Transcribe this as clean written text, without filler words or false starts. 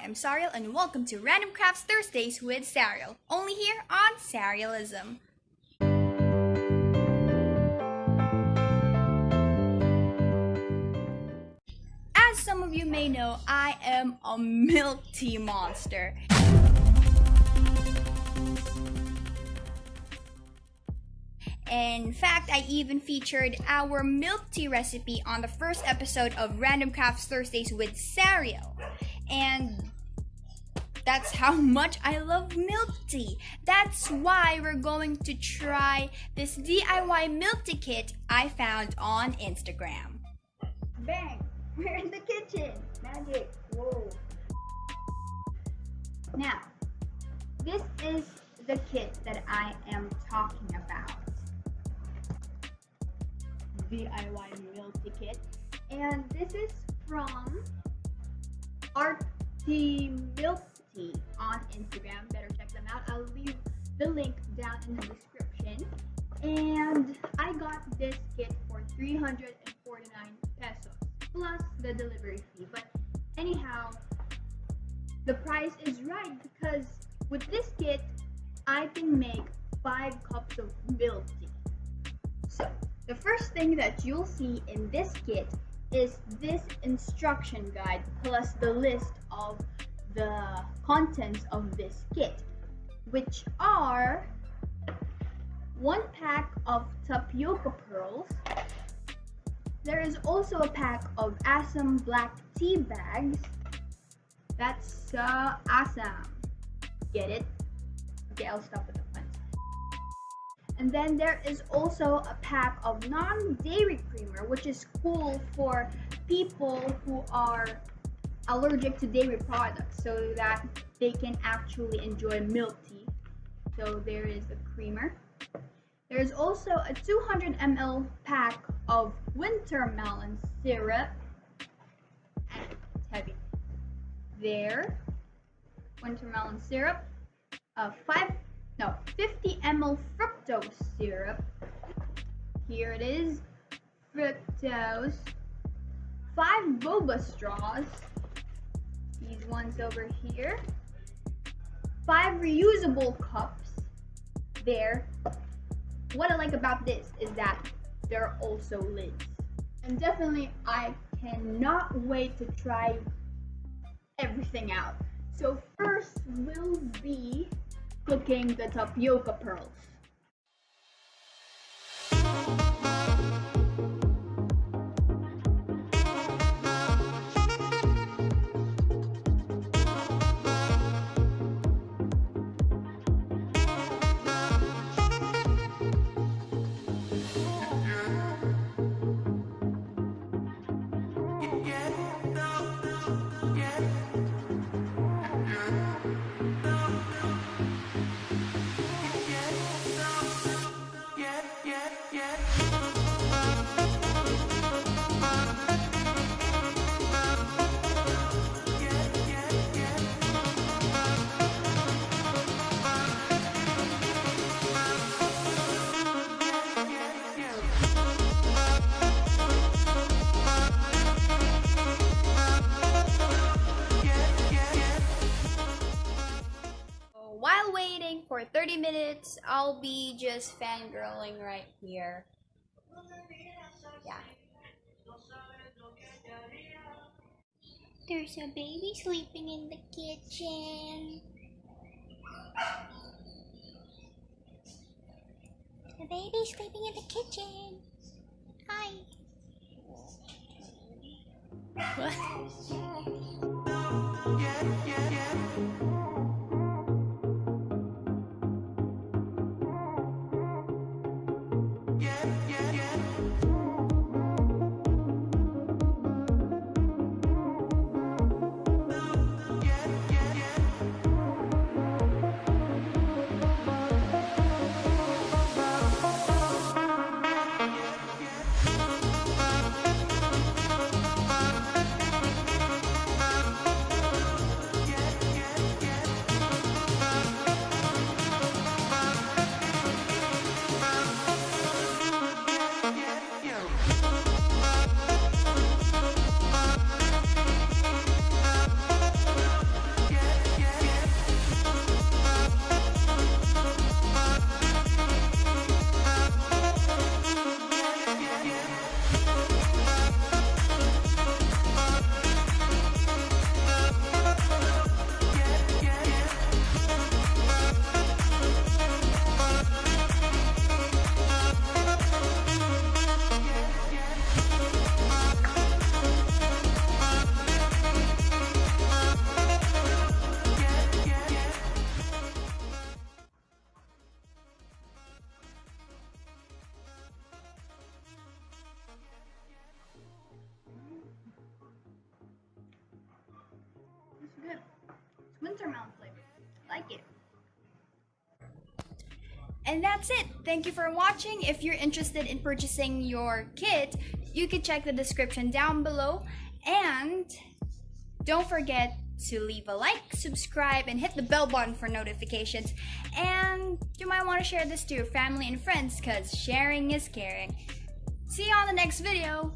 am Sarielle and welcome to Random Crafts Thursdays with Sarielle, only here on Sariellism. As some of you may know, I am a milk tea monster. In fact, I even featured our milk tea recipe on the first episode of Random Crafts Thursdays with Sarielle. And that's how much I love milk tea. That's why we're going to try this D.I.Y milk tea kit I found on Instagram. Bang! We're in the kitchen! Magic! Whoa! Now, this is the kit that I am talking about. D.I.Y milk tea kit. And this is from Milk Tea on Instagram. Better check them out. I'll leave the link down in the description. And I got this kit for 349 pesos plus the delivery fee. But anyhow, the price is right because with this kit, I can make 5 cups of milk tea. So, the first thing that you'll see in this kit is this instruction guide plus the list of the contents of this kit, which are 1 pack of tapioca pearls. There is also a pack of Assam black tea bags. That's so awesome. Get it? Okay, I'll stop with the puns. And then there is also a pack of non-dairy creamer, which is cool for people who are allergic to dairy products so that they can actually enjoy milk tea. So there is the creamer. There is also a 200 ml pack of winter melon syrup. And it's heavy. There. Winter melon syrup. 50 ml fructose syrup. Here it is. Fructose. 5 boba straws. These ones over here. 5 reusable cups. There. What I like about this is that there are also lids. And definitely I cannot wait to try everything out. So first will be cooking the tapioca pearls. While waiting for 30 minutes, I'll be just fangirling right here. Yeah. There's a baby sleeping in the kitchen. The baby's sleeping in the kitchen. Hi. What? winter melon flavor. I like it. And that's it. Thank you for watching. If you're interested in purchasing your kit, you can check the description down below. And don't forget to leave a like, subscribe, and hit the bell button for notifications. And you might want to share this to your family and friends because sharing is caring. See you on the next video.